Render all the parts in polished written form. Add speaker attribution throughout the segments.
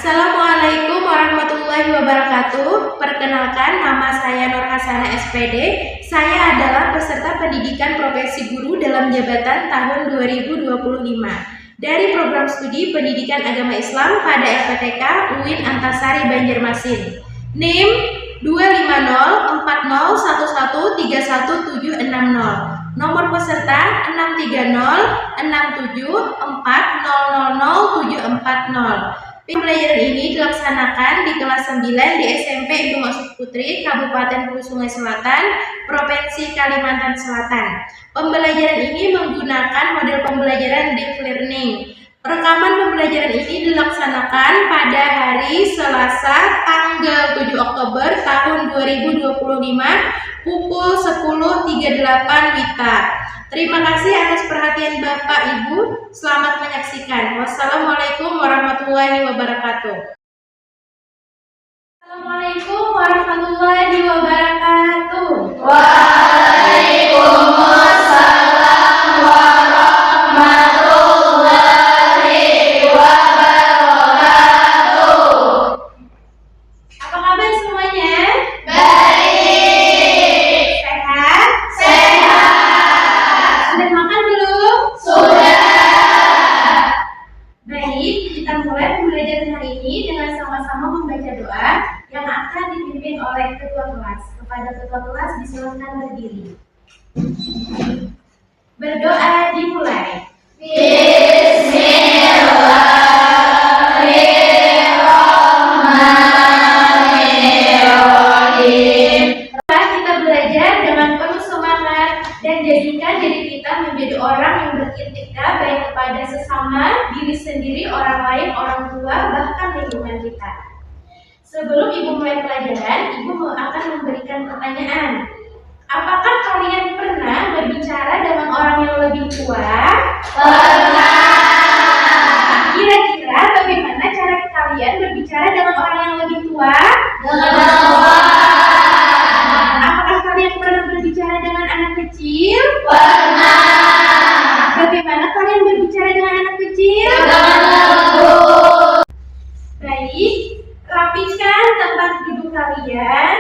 Speaker 1: Assalamualaikum warahmatullahi wabarakatuh. Perkenalkan, nama saya Nur Hasanah SPD. Saya adalah peserta pendidikan profesi guru dalam jabatan tahun 2025 dari program studi Pendidikan Agama Islam pada LPTK UIN Antasari Banjarmasin. NIM 2504011313760. Nomor peserta 63067400040. Pembelajaran ini dilaksanakan di kelas 9 di SMP Ibu Maksud Putri, Kabupaten Hulu Sungai Selatan, Provinsi Kalimantan Selatan. Pembelajaran ini menggunakan model pembelajaran deep learning. Rekaman pembelajaran ini dilaksanakan pada hari Selasa tanggal 7 Oktober tahun 2025 pukul 10.38 WITA. Terima kasih atas perhatian Bapak Ibu. Selamat menyaksikan. Wassalamualaikum warahmatullahi wabarakatuh. Assalamualaikum warahmatullahi wabarakatuh.
Speaker 2: Waalaikumsalam warahmatullahi wabarakatuh.
Speaker 1: Apa kabar semuanya?
Speaker 2: Baik.
Speaker 1: Sehat?
Speaker 2: Sehat.
Speaker 1: Sudah makan belum?
Speaker 2: Sudah.
Speaker 1: Baik, kita mulai pembelajaran hari ini dengan sama-sama membaca doa yang akan dipimpin oleh ketua kelas. Kepada ketua kelas disilakan berdiri. Berdoa dimulai.
Speaker 2: Bismillahirrahmanirrahim.
Speaker 1: Kita belajar dengan penuh semangat dan jadikan diri kita menjadi orang yang beretika baik kepada sesama, diri sendiri, orang lain, orang tua, bahkan lingkungan kita. Sebelum Ibu mulai pelajaran, Ibu akan memberikan pertanyaan. Apakah kalian pernah berbicara dengan orang yang lebih tua?
Speaker 2: Pernah.
Speaker 1: Kira-kira bagaimana cara kalian berbicara dengan orang yang lebih tua?
Speaker 2: Dengan doa.
Speaker 1: Apakah kalian pernah berbicara dengan anak kecil?
Speaker 2: Pernah.
Speaker 1: Bagaimana kalian berbicara dengan anak kecil?
Speaker 2: Dengan lembut.
Speaker 1: Baik, rapikan tempat duduk kalian,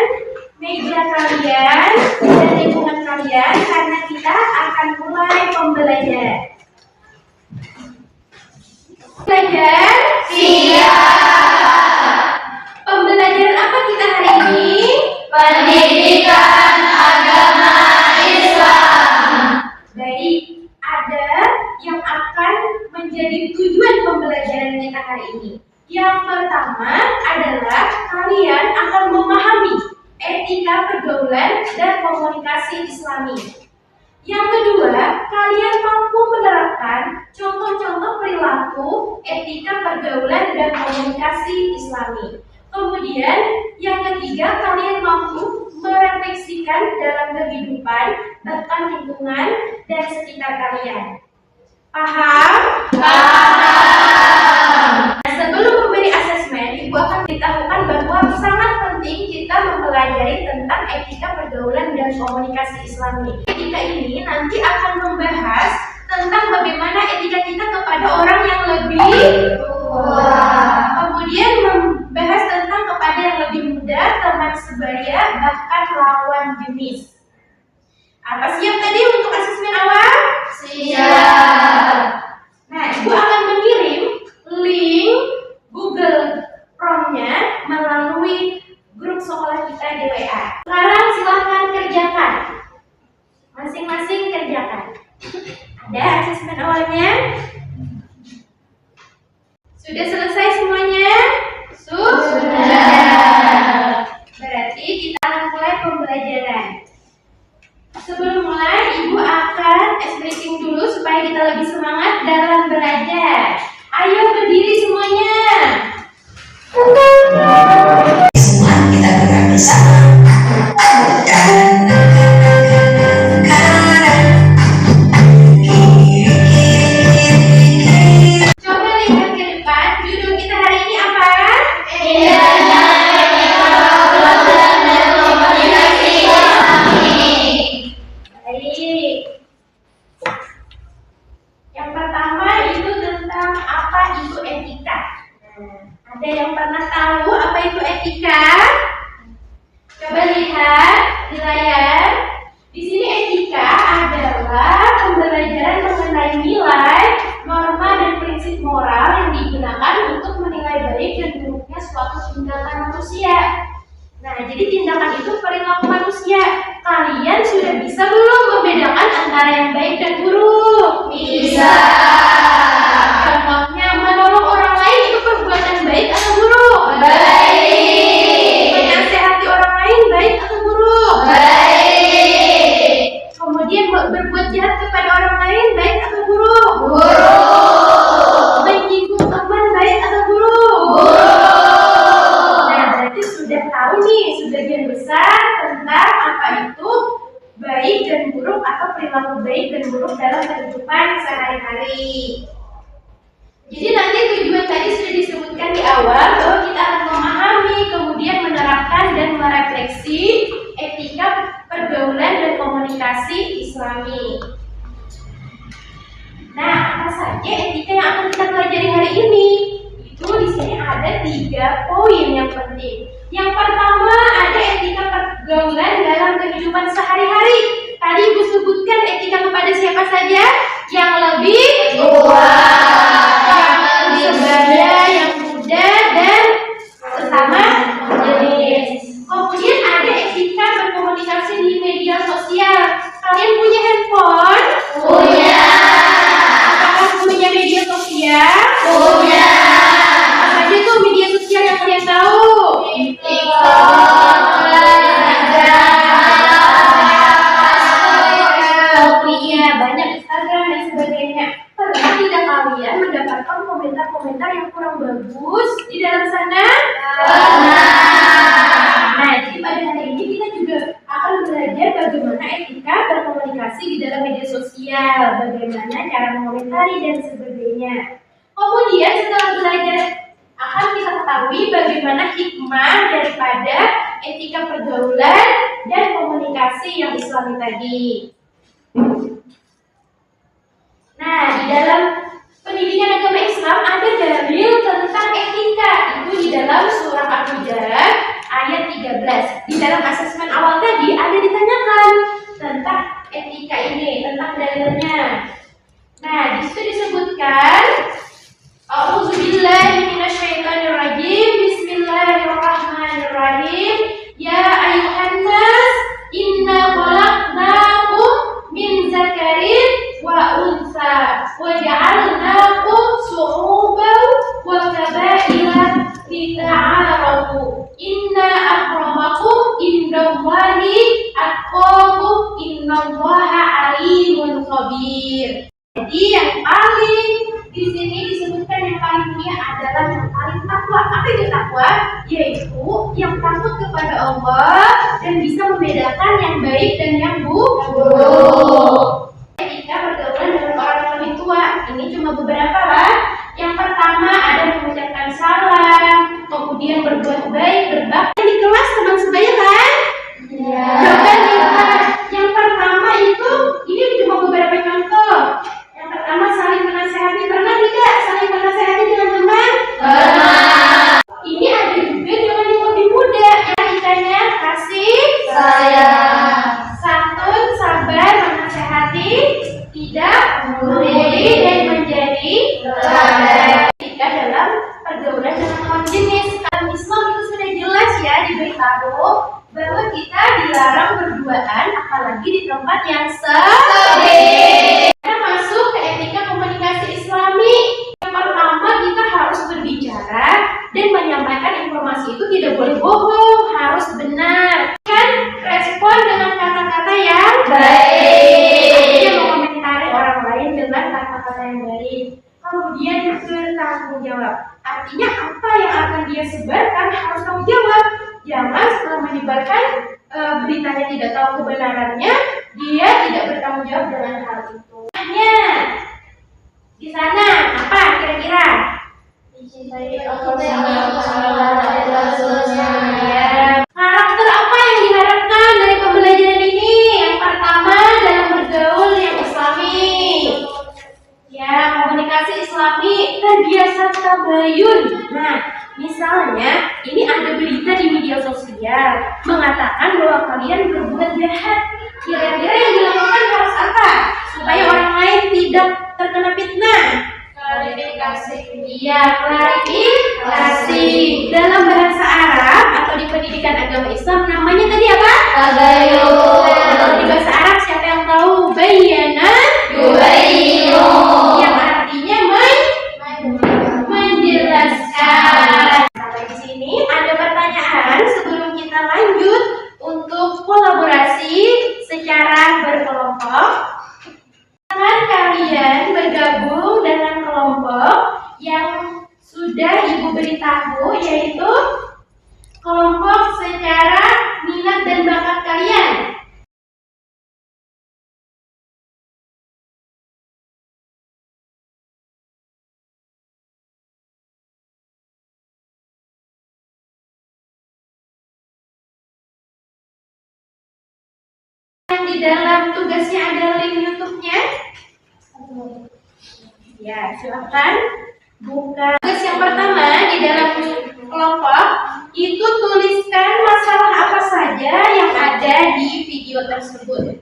Speaker 1: meja kalian, dan lingkungan kalian karena kita akan mulai pembelajaran. Belajar?
Speaker 2: Siap.
Speaker 1: Pembelajaran apa kita hari ini?
Speaker 2: Pendidikan agama Islam.
Speaker 1: Baik, ada yang akan menjadi tujuan pembelajaran kita hari ini. Yang pertama adalah kalian akan memahami etika pergaulan dan komunikasi Islami. Yang kedua, kalian mampu menerapkan contoh-contoh perilaku, etika pergaulan dan komunikasi Islami. Kemudian, yang ketiga, kalian mampu merefleksikan dalam kehidupan, bahkan lingkungan dan sekitar kalian. Paham?
Speaker 2: Paham.
Speaker 1: Nah, sebelum memberi asesmen, Ibu akan beritahukan bahwa sangat penting kita mempelajari tentang etika pergaulan dan komunikasi Islami. Etika ini nanti akan membahas tentang bagaimana etika kita kepada orang yang lebih tua. Kemudian membahas tentang kepada yang lebih muda, teman sebaya, bahkan lawan jenis. Apa siap tadi untuk asesmen awal?
Speaker 2: Siap.
Speaker 1: Nah, Ibu akan mengirim link Google Chrome-nya melalui grup sekolah kita di WA. Sekarang silahkan kerjakan. Masing-masing kerjakan. Ada asesmen awalnya? Sudah selesai semuanya? Sudah. Berarti kita akan mulai pembelajaran. Sebelum mulai, Ibu akan ice breaking dulu supaya kita lebih semangat dalam belajar. Ayo berdiri semuanya.
Speaker 3: Semua kita gerak bersama.
Speaker 1: Coba lihat ke depan. Judul kita hari ini Ada yang pernah tahu apa itu etika? Coba lihat di layar. Di sini etika adalah pembelajaran mengenai nilai, norma, dan prinsip moral yang digunakan untuk menilai baik dan buruknya suatu tindakan manusia. Nah, jadi tindakan itu perilaku manusia. Kalian sudah bisa belum membedakan antara yang baik dan buruk?
Speaker 2: Bisa.
Speaker 1: Contohnya, menolong orang lain itu perbuatan baik atau buruk?
Speaker 2: Baik.
Speaker 1: Menasehati orang lain baik atau buruk?
Speaker 2: Baik.
Speaker 1: Kemudian berbuat jahat kepada orang lain baik atau buruk?
Speaker 2: Buruk.
Speaker 1: Menyinggung teman baik atau buruk?
Speaker 2: Buruk.
Speaker 1: Nah, berarti sudah tahu nih sebagian besar tentang apa itu baik dan buruk atau perilaku baik dan buruk dalam kehidupan sehari-hari. Jadi nanti tujuan tadi sudah disebutkan di awal bahwa kita akan memahami, kemudian menerapkan dan merefleksi etika pergaulan dan komunikasi Islami. Nah, apa saja etika yang akan kita pelajari hari ini? Itu di sini ada 3 poin yang penting. Yang pertama ada etika pergaulan dalam kehidupan sehari-hari. Tadi Ibu sebutkan etika kepada siapa saja? Yang lebih
Speaker 2: Tua.
Speaker 1: yang sebaya, yang muda, dan sesama jenis. Kemudian ada etika berkomunikasi di media sosial. Kalian punya handphone?
Speaker 2: Punya.
Speaker 1: Apakah punya media sosial?
Speaker 2: Punya.
Speaker 1: Apa saja tuh media sosial yang kalian tahu?
Speaker 2: TikTok.
Speaker 1: Iya, banyak Instagram dan sebagainya. Pernah tidak kalian mendapatkan komentar-komentar yang kurang bagus di dalam sana? Nah, jadi pada hari ini kita juga akan belajar bagaimana etika berkomunikasi di dalam media sosial, bagaimana cara mengomentari dan sebagainya. Kemudian setelah belajar akan kita ketahui bagaimana hikmah daripada etika pergaulan dan komunikasi yang Islami tadi. Nah, di dalam pendidikan agama Islam ada dalil tentang etika. Itu di dalam surah Al-Hujurat ayat 13. Di dalam asesmen awal tadi ada ditanyakan tentang etika ini, tentang dalilnya. Nah, di situ disebutkan A'udzubillahi minasyaitonirrajim. Bismillahirrahmanirrahim. Ya ayyuhan nas, inna khalaqnakum min zakarin wa unsa wa ja'alnakum syu'uban wa qabaila lita'arafu. Inna akramakum indallahi atqakum innallaha alimun khabir. Jadi yang paling di sini disebutkan yang paling mulia adalah yang paling takwa. Apa itu takwa? Yaitu yang takut kepada Allah dan bisa membedakan yang baik dan yang buruk. Etika pergaulan dengan orang yang lebih tua. Ini cuma beberapa lah. Yang pertama ada mengucapkan salam, kemudian berbuat baik, berbakti di kelas teman sebaya kan?
Speaker 2: Ya.
Speaker 1: Coba lihat. Yang pertama itu, ini cuma beberapa contoh. Yang pertama saling menasehati. Pernah tidak saling menasehati dengan teman?
Speaker 2: Pernah.
Speaker 1: Ini ada juga dengan yang lebih muda. Yang ikannya kasih,
Speaker 2: Sayang.
Speaker 1: santun, sabar, menasehati, tidak membuli dan menjadi teladan. Etika dalam pergaulan dengan lawan jenis. Dalam Islam itu sudah jelas ya diberitahu bahwa kita dilarang berduaan apalagi di tempat yang sepi. Kita masuk ke etika komunikasi Islami. Yang pertama kita harus berbicara dan menyampaikan informasi itu tidak boleh bohong, harus benar. Kan respon dengan kata-kata yang
Speaker 2: Baik.
Speaker 1: Dia mengomentari orang lain dengan kata-kata yang baik. Kemudian bertanggung jawab. Artinya apa yang akan dia sebarkan harus tanggung jawab. Jangan setelah menyebarkan beritanya tidak tahu kebenarannya, dia tidak bertanggung jawab dengan hal itu. Hanya di sana apa kira-kira?
Speaker 2: Mencintai Allah dan Rasulnya.
Speaker 1: Karakter apa yang diharapkan dari pembelajaran ini? Yang pertama dalam bergaul yang Islami. Ya, komunikasi Islami terbiasa tabayun. Nah, Misalnya, ini ada berita di media sosial mengatakan bahwa kalian berbuat jahat. Kira-kira yang dilakukan harus apa supaya orang lain tidak terkena fitnah?
Speaker 2: Klarifikasi.
Speaker 1: Iya, klarifikasi. Dalam bahasa Arab atau di pendidikan agama Islam namanya tadi apa?
Speaker 2: Tabayun.
Speaker 1: Kalau di bahasa Arab siapa yang tahu? Bayyana
Speaker 2: Yubayinu.
Speaker 1: yang artinya menjelaskan. Sampai di sini ada pertanyaan sebelum kita lanjut untuk kolaborasi secara berkelompok. Silakan kalian bergabung dengan kelompok yang sudah Ibu beritahu, yaitu kelompok secara minat dan bakat kalian. Yang di dalam tugasnya ada link YouTube-nya. Ya, silakan buka. Tugas yang pertama di dalam kelompok itu tuliskan masalah apa saja yang ada di video tersebut.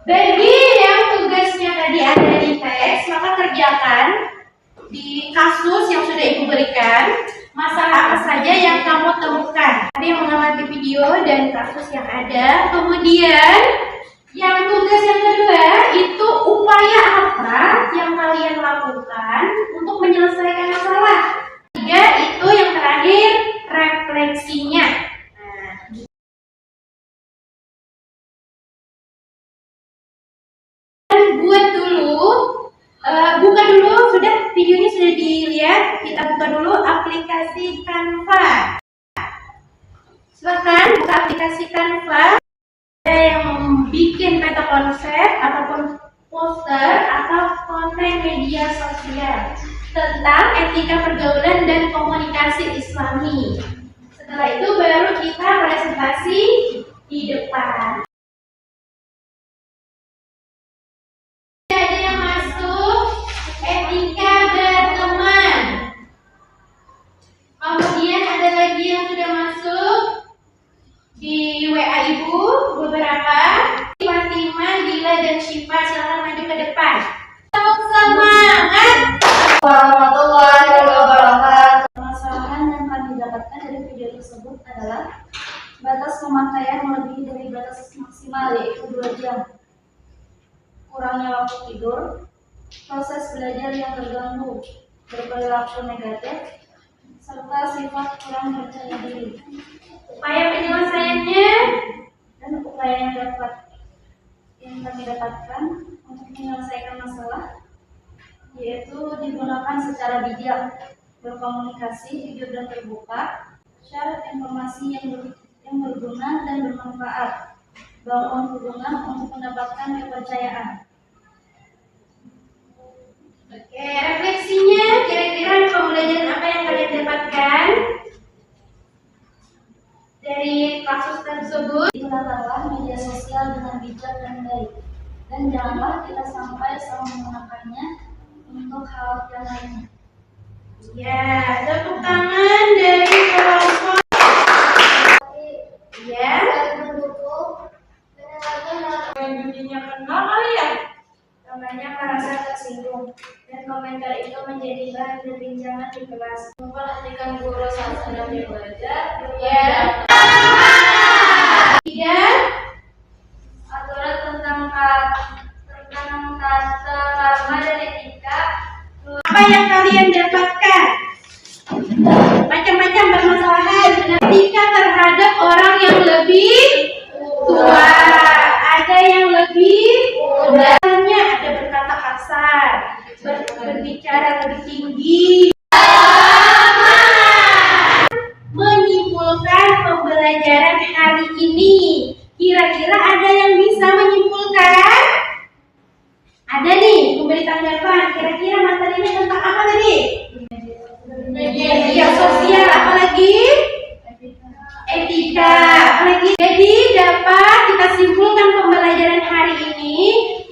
Speaker 1: Bagi yang tugasnya tadi ada di teks, maka kerjakan di kasus yang sudah Ibu berikan. Masalah apa saja yang kamu temukan? Ada yang mengamati video dan kasus yang ada. Kemudian yang tugas yang kedua itu upaya apa yang kalian lakukan untuk menyelesaikan masalah. Tiga itu yang terakhir refleksinya. Dan buat dulu, buka dulu, sudah videonya sudah dilihat. Kita buka dulu aplikasi Canva. Silakan buka aplikasi Canva. Ada yang bikin peta konsep ataupun poster atau konten media sosial tentang etika pergaulan dan komunikasi Islami. Setelah itu baru kita presentasi di depan. Ada yang masuk etika berteman. Kemudian ada lagi yang sudah masuk di WA Ibu beberapa. Fatima, Dila, dan Syifa, silakan maju ke depan. Semangat.
Speaker 2: Warahmatullahi wabarakatuh.
Speaker 4: Permasalahan yang kami dapatkan dari video tersebut adalah batas pemakaian melebihi dari batas maksimal, yaitu 2 jam, kurangnya waktu tidur, proses belajar yang terganggu, berperilaku negatif, serta sifat kurang percaya diri.
Speaker 1: Upaya penyelesaiannya
Speaker 4: Dan upaya yang kami dapatkan untuk menyelesaikan masalah yaitu digunakan secara bijak, berkomunikasi jujur dan terbuka, share informasi yang berguna dan bermanfaat, bangun hubungan untuk mendapatkan kepercayaan.
Speaker 1: Oke, refleksinya kira-kira pembelajaran apa yang kalian dapatkan dari kasus tersebut?
Speaker 4: Gunakanlah media sosial dengan bijak dan baik, dan janganlah kita sampai salah menggunakannya untuk hal yang lainnya.
Speaker 1: Ya, tepuk tangan dari kelompok. Ya,
Speaker 4: Jadinya kenal kali ya? Namanya merasa tersinggung, dan komentar itu menjadi bahan perbincangan di kelas. Memperhatikan guru saat sedang belajar.
Speaker 1: ya. Tiga,
Speaker 4: Aturan tentang tata krama dan etika.
Speaker 1: apa yang kalian dapatkan? Macam-macam permasalahan. Etika terhadap orang yang lebih tua, ada yang lebih muda, ada berkata kasar, berbicara lebih tinggi. Menyimpulkan pembelajaran hari ini. Kira-kira ada yang bisa menyimpulkan? Ada nih, memberi tanggapan. Kira-kira materinya tentang apa tadi? Media sosial, apalagi? Etika, apalagi? Jadi dapat kita simpulkan pembelajaran hari ini.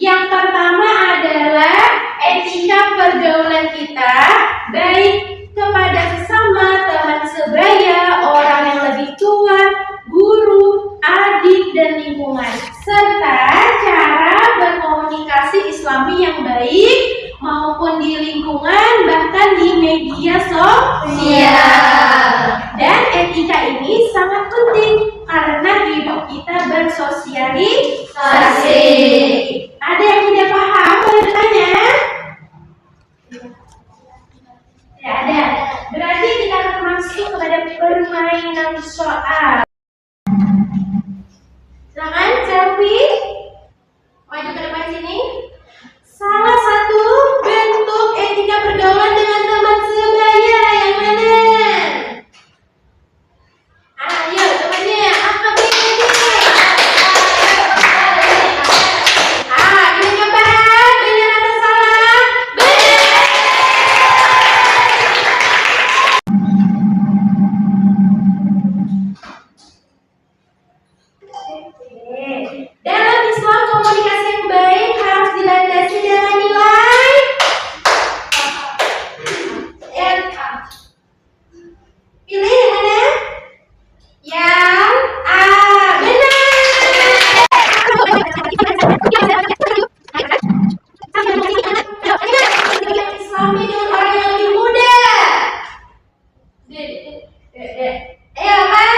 Speaker 1: Yang pertama adalah etika pergaulan kita, baik kepada sesama
Speaker 2: sosial.
Speaker 1: Dan etika ini sangat penting karena hidup kita bersosialisasi. Ada yang tidak paham? Boleh bertanya? Tidak ada. Berarti kita akan masuk kepada permainan soal. Silakan, Selfie. Maju ke depan sini. Salah satu bentuk etika pergaulan dengan teman sebaya yang mana? Ayo, temannya. Apa bedanya? Kita coba. Benar atau salah? Benar. Dalam Islam, komunikasi yang baik harus dilandasi dengan nilai pilih yang mana? Yang A. Benar. Islami dengan orang yang lebih muda. Ayo, kan?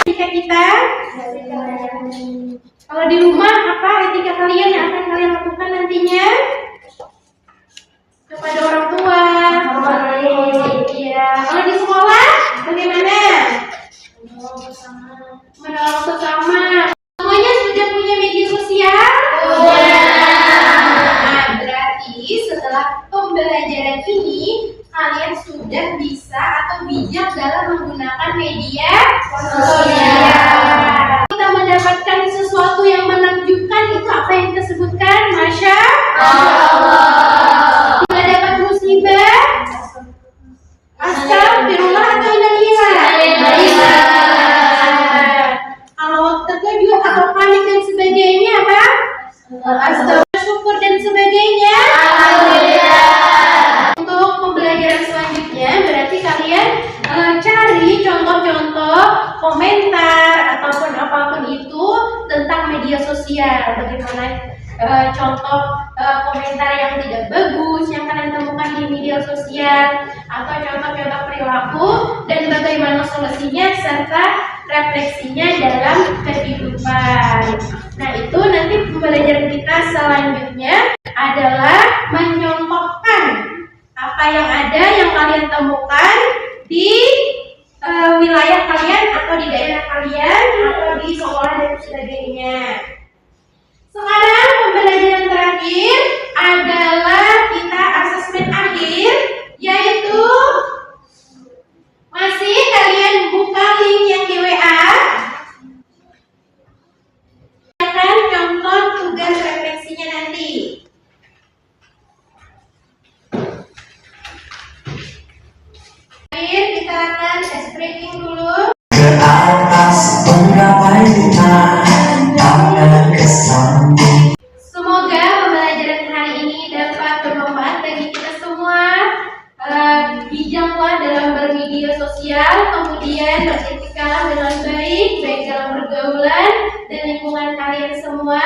Speaker 1: Etika kita. Kalau di rumah apa etika kalian yang akan kalian lakukan nantinya? Kepada orang tua. Iya. Kalau di sekolah bagaimana? Menolong sesama. Semuanya sudah punya media sosial? Nah, berarti setelah pembelajaran ini kalian sudah bisa atau bijak dalam menggunakan media sosial. Kita mendapatkan sesuatu yang menakjubkan, itu apa yang kita sebutkan? Masya Allah. Bila dapat musibah, astagfirullah atau innalillah. Kalau terkejut atau panik dan sebagainya apa? Astagfirullah, syukur dan sebagainya. Untuk pembelajaran selanjutnya berarti kalian cari contoh-contoh komentar ataupun apapun itu tentang media sosial. Bagaimana contoh komentar yang tidak bagus yang kalian temukan di media sosial, atau contoh-contoh perilaku dan bagaimana solusinya serta refleksinya dalam kehidupan. Nah, itu nanti pembelajaran kita selanjutnya adalah menyontohkan apa yang ada yang kalian temukan di wilayah kalian atau di daerah kalian atau di sekolah dan sebagainya. Sekarang pembelajaran terakhir adalah kita asesmen akhir, yaitu masih kalian buka link yang di WA. Akan contoh tugas refleksinya nanti. Akhir kita akan breaking dulu.
Speaker 3: Ke atas menggapai Tuhan tangan ke samping.
Speaker 1: Semoga pembelajaran hari ini dapat bermanfaat bagi kita semua. Bijaklah dalam bermedia sosial, kemudian beretikalah dengan baik dalam pergaulan dan lingkungan kalian semua,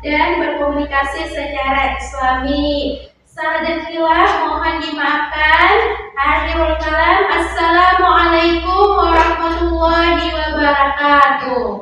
Speaker 1: dan berkomunikasi secara islami. Salah dan khilaf mohon dimaafkan. Akhirul kalam, assalamualaikum warahmatullahi wabarakatuh.